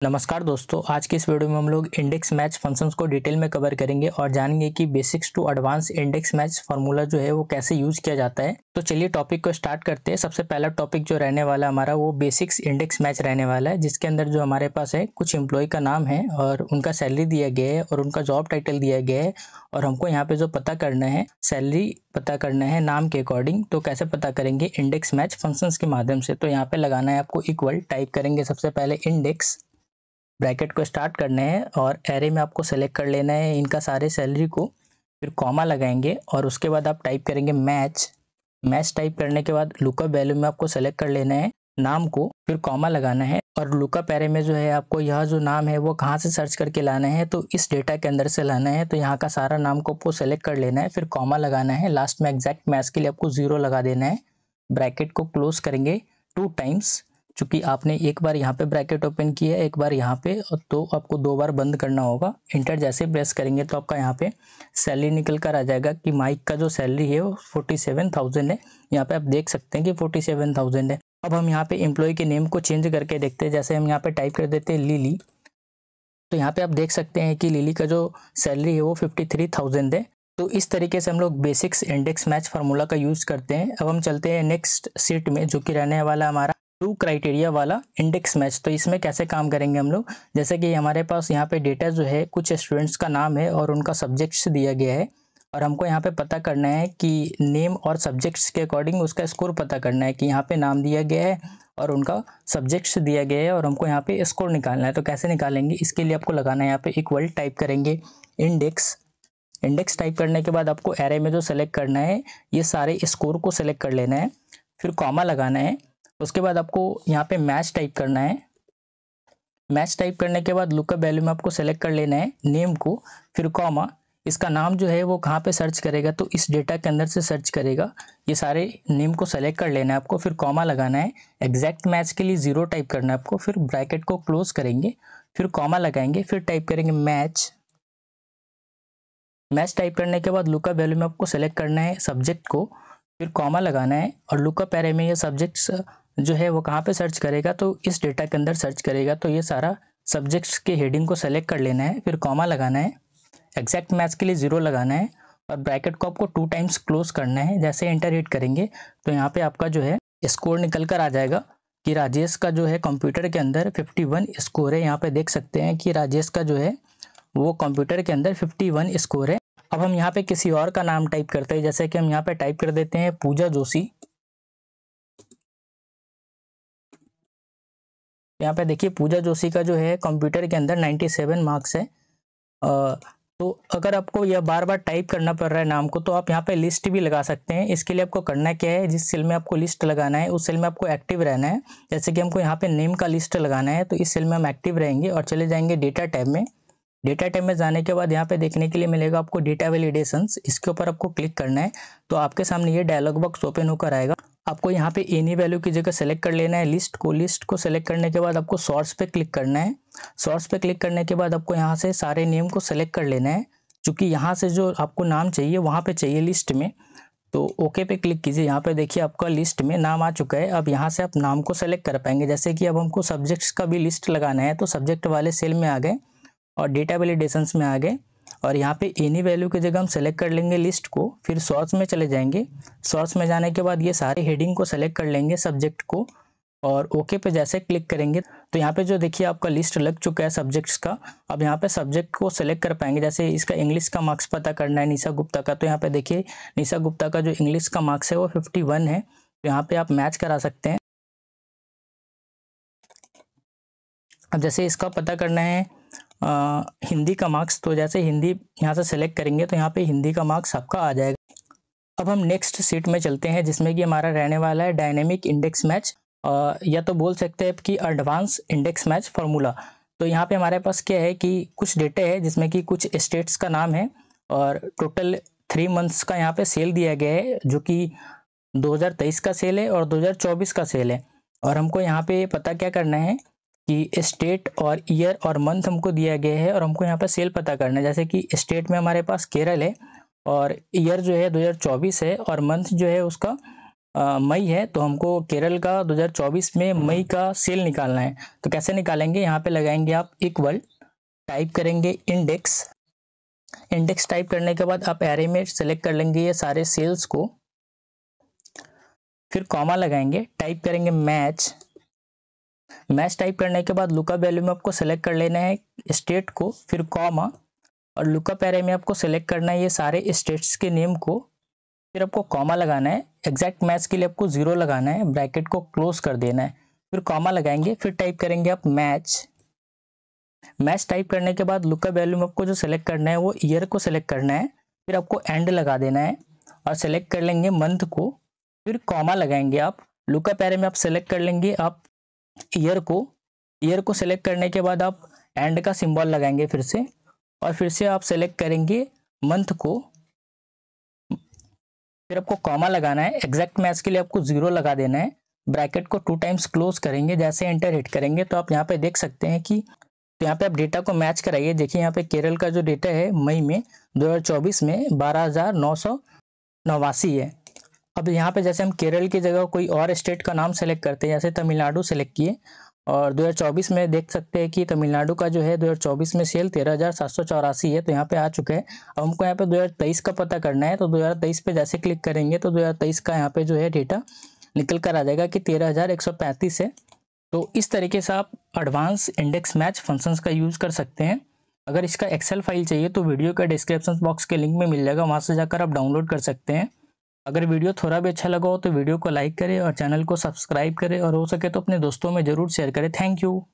नमस्कार दोस्तों, आज की इस वीडियो में हम लोग इंडेक्स मैच फंक्शंस को डिटेल में कवर करेंगे और जानेंगे कि basics to advance index match formula जो है वो कैसे यूज किया जाता है। तो चलिए टॉपिक को स्टार्ट करते हैं। सबसे पहला टॉपिक जो रहने वाला हमारा वो बेसिक्स इंडेक्स मैच रहने वाला है, जिसके अंदर जो हमारे पास है कुछ एम्प्लॉय का नाम है और उनका सैलरी दिया गया है और उनका जॉब टाइटल दिया गया है और हमको यहाँ पे जो पता करना है सैलरी पता करना है नाम के अकॉर्डिंग। तो कैसे पता करेंगे? इंडेक्स मैच फंक्शंस के माध्यम से। तो यहाँ पे लगाना है आपको इक्वल, टाइप करेंगे सबसे पहले इंडेक्स, ब्रैकेट को स्टार्ट करने हैं और एरे में आपको सेलेक्ट कर लेना है इनका सारे सैलरी को, फिर कॉमा लगाएंगे और उसके बाद आप टाइप करेंगे मैच टाइप करने के बाद लुकअप वैल्यू में आपको सेलेक्ट कर लेना है नाम को, फिर कॉमा लगाना है और लुकअप एरे में जो है आपको यह जो नाम है वो कहाँ से सर्च करके लाना है, तो इस डेटा के अंदर से लाना है। तो यहाँ का सारा नाम को आपको सेलेक्ट कर लेना है, फिर कॉमा लगाना है, लास्ट में एग्जैक्ट मैच के लिए आपको 0 लगा देना है। ब्रैकेट को क्लोज करेंगे 2 टाइम्स, चूंकि आपने एक बार यहाँ पे ब्रैकेट ओपन किया है एक बार यहाँ पे, तो आपको 2 बार बंद करना होगा। इंटर जैसे प्रेस करेंगे तो आपका यहाँ पे सैलरी निकल कर आ जाएगा कि माइक का जो सैलरी है वो 47,000 है। यहाँ पे आप देख सकते हैं कि 47,000 है। अब हम यहाँ पे एम्प्लॉय के नेम को चेंज करके देखते हैं। जैसे हम यहाँ पे टाइप कर देते हैं लिली, तो यहाँ पे आप देख सकते हैं कि लिली का जो सैलरी है वो 53,000 है। तो इस तरीके से हम लोग बेसिक्स इंडेक्स मैच फार्मूला का यूज करते हैं। अब हम चलते हैं नेक्स्ट सीट में, जो कि रहने वाला हमारा 2 क्राइटेरिया वाला इंडेक्स मैच। तो इसमें कैसे काम करेंगे हम लोग? जैसे कि हमारे पास यहाँ पे डेटा जो है कुछ स्टूडेंट्स का नाम है और उनका सब्जेक्ट्स दिया गया है और हमको यहाँ पे पता करना है कि नेम और सब्जेक्ट्स के अकॉर्डिंग उसका स्कोर पता करना है कि यहाँ पे नाम दिया गया है और उनका सब्जेक्ट्स दिया गया है और हमको यहाँ पे स्कोर निकालना है। तो कैसे निकालेंगे? इसके लिए आपको लगाना है यहाँ पे इक्वल, टाइप करेंगे इंडेक्स टाइप करने के बाद आपको एरे में जो सेलेक्ट करना है ये सारे स्कोर को सेलेक्ट कर लेना है, फिर कॉमा लगाना है। उसके बाद आपको यहाँ पे मैच टाइप करना है। मैच टाइप करने के बाद लुकअप वैल्यू में आपको सेलेक्ट कर लेना है नेम को, फिर कॉमा, इसका नाम जो है वो कहाँ पे सर्च करेगा, तो इस डेटा के अंदर से सर्च करेगा। ये सारे नेम को सेलेक्ट कर लेना है आपको, फिर कॉमा लगाना है। एग्जैक्ट मैच के लिए 0 टाइप करना है आपको, फिर ब्रैकेट को क्लोज करेंगे, फिर कॉमा लगाएंगे, फिर टाइप करेंगे मैच टाइप करने के बाद लुकअप वैल्यू में आपको सेलेक्ट करना है सब्जेक्ट को, फिर कॉमा लगाना है और लुकअप एरे में ये सब्जेक्ट्स जो है वो कहाँ पे सर्च करेगा, तो इस डेटा के अंदर सर्च करेगा। तो ये सारा सब्जेक्ट्स के हेडिंग को सेलेक्ट कर लेना है, फिर कॉमा लगाना है, एग्जैक्ट मैच के लिए 0 लगाना है और ब्रैकेट को आपको 2 टाइम्स क्लोज करना है। जैसे एंटर हिट करेंगे तो यहाँ पे आपका जो है स्कोर निकल कर आ जाएगा कि राजेश का जो है कंप्यूटर के अंदर 51 स्कोर है। यहाँ पे देख सकते हैं कि राजेश का जो है वो कंप्यूटर के अंदर 51 स्कोर है। अब हम यहाँ पे किसी और का नाम टाइप करते हैं। जैसे कि हम यहाँ पे टाइप कर देते हैं पूजा जोशी। यहाँ पे देखिए पूजा जोशी का जो है कंप्यूटर के अंदर 97 मार्क्स है। तो अगर आपको यह बार बार टाइप करना पड़ रहा है नाम को, तो आप यहाँ पे लिस्ट भी लगा सकते हैं। इसके लिए आपको करना क्या है, जिस सेल में आपको लिस्ट लगाना है उस सेल में आपको एक्टिव रहना है। जैसे कि हमको यहाँ पे नेम का लिस्ट लगाना है, तो इस सेल में हम एक्टिव रहेंगे और चले जाएंगे डेटा टैब में। डेटा टैब में जाने के बाद यहाँ पे देखने के लिए मिलेगा आपको डेटा वैलिडेशंस, इसके ऊपर आपको क्लिक करना है। तो आपके सामने ये डायलॉग बॉक्स ओपन होकर आएगा। आपको यहाँ पे एनी वैल्यू की जगह सेलेक्ट कर लेना है लिस्ट को सेलेक्ट करने के बाद आपको सोर्स पे क्लिक करना है। सोर्स पे क्लिक करने के बाद आपको यहाँ से सारे नेम को सेलेक्ट कर लेना है। चूंकि यहाँ से जो आपको नाम चाहिए वहाँ पे चाहिए लिस्ट में, तो ओके पे क्लिक कीजिए। यहाँ पे देखिए आपका लिस्ट में नाम आ चुका है। अब यहाँ से आप नाम को सेलेक्ट कर पाएंगे। जैसे कि अब हमको सब्जेक्ट्स का भी लिस्ट लगाना है, तो सब्जेक्ट वाले सेल में आ गए और डेटा वैलिडेशंस में आ गए और यहाँ पे एनी वैल्यू की जगह हम सेलेक्ट कर लेंगे लिस्ट को, फिर सोर्स में चले जाएंगे। सोर्स में जाने के बाद ये सारे हेडिंग को सेलेक्ट कर लेंगे सब्जेक्ट को और ओके पे जैसे क्लिक करेंगे तो यहाँ पे जो देखिए आपका लिस्ट लग चुका है सब्जेक्ट्स का। अब यहाँ पे सब्जेक्ट को सेलेक्ट कर पाएंगे। जैसे इसका इंग्लिश का मार्क्स पता करना है निशा गुप्ता का, तो यहाँ पे देखिए निशा गुप्ता का जो इंग्लिश का मार्क्स है वो 51 है। तो यहाँ पे आप मैच करा सकते हैं। अब जैसे इसका पता करना है हिंदी का मार्क्स, तो जैसे हिंदी यहाँ से सेलेक्ट करेंगे तो यहाँ पे हिंदी का मार्क्स आपका आ जाएगा। अब हम नेक्स्ट सीट में चलते हैं, जिसमें कि हमारा रहने वाला है डायनेमिक इंडेक्स मैच, या तो बोल सकते हैं कि एडवांस इंडेक्स मैच फार्मूला। तो यहाँ पे हमारे पास क्या है कि कुछ डेटा है जिसमें कि कुछ स्टेट्स का नाम है और टोटल 3 मंथ्स का यहाँ पे सेल दिया गया है, जो कि 2023 का सेल है और 2024 का सेल है। और हमको यहाँ पे पता क्या करना है कि स्टेट और ईयर और मंथ हमको दिया गया है और हमको यहाँ पे सेल पता करना है। जैसे कि स्टेट में हमारे पास केरल है और ईयर जो है 2024 है और मंथ जो है उसका मई है, तो हमको केरल का 2024 में मई का सेल निकालना है। तो कैसे निकालेंगे, यहाँ पे लगाएंगे आप इक्वल, टाइप करेंगे इंडेक्स। इंडेक्स टाइप करने के बाद आप एरे में सेलेक्ट कर लेंगे ये सारे सेल्स को, फिर कॉमा लगाएंगे, टाइप करेंगे मैच। मैच टाइप करने के बाद लुकअप वैल्यू में आपको सेलेक्ट कर लेना है स्टेट को, फिर कॉमा, और लुकअप एरे में आपको सेलेक्ट करना है ये सारे स्टेट्स के नेम को, फिर आपको कॉमा लगाना है। एग्जैक्ट मैच के लिए आपको 0 लगाना है, ब्रैकेट को क्लोज कर देना है, फिर कॉमा लगाएंगे, फिर टाइप करेंगे आप मैच। मैच टाइप करने के बाद लुकअप वैल्यू में आपको जो सेलेक्ट करना है वो ईयर को सेलेक्ट करना है, फिर आपको एंड लगा देना है और सेलेक्ट कर लेंगे मंथ को, फिर कॉमा लगाएंगे आप। लुकअप एरे में आप सेलेक्ट कर लेंगे आप ईयर को। ईयर को सेलेक्ट करने के बाद आप एंड का सिंबल लगाएंगे फिर से, और फिर से आप सेलेक्ट करेंगे मंथ को, फिर आपको कॉमा लगाना है। एग्जैक्ट मैच के लिए आपको 0 लगा देना है, ब्रैकेट को 2 टाइम्स क्लोज करेंगे। जैसे एंटर हिट करेंगे तो आप यहाँ पे देख सकते हैं कि तो यहाँ पे आप डेटा को मैच कराइए। देखिए यहाँ पे केरल का जो डेटा है मई में 2024 में 12,989 है। अब यहाँ पे जैसे हम केरल की जगह कोई और स्टेट का नाम सेलेक्ट करते हैं, जैसे तमिलनाडु सेलेक्ट किए, और 2024 में देख सकते हैं कि तमिलनाडु का जो है 2024 में सेल 13,784 है, तो यहाँ पे आ चुका है। अब हमको यहाँ पे 2023 का पता करना है, तो 2023 पे जैसे क्लिक करेंगे तो 2023 का यहाँ पे जो है डेटा निकल कर आ जाएगा कि 13,135 है। तो इस तरीके से आप एडवांस इंडेक्स मैच फंक्शंस का यूज़ कर सकते हैं। अगर इसका एक्सेल फाइल चाहिए तो वीडियो का डिस्क्रिप्शन बॉक्स के लिंक में मिल जाएगा, वहाँ से जाकर आप डाउनलोड कर सकते हैं। अगर वीडियो थोड़ा भी अच्छा लगा हो तो वीडियो को लाइक करें और चैनल को सब्सक्राइब करें, और हो सके तो अपने दोस्तों में ज़रूर शेयर करें। Thank you.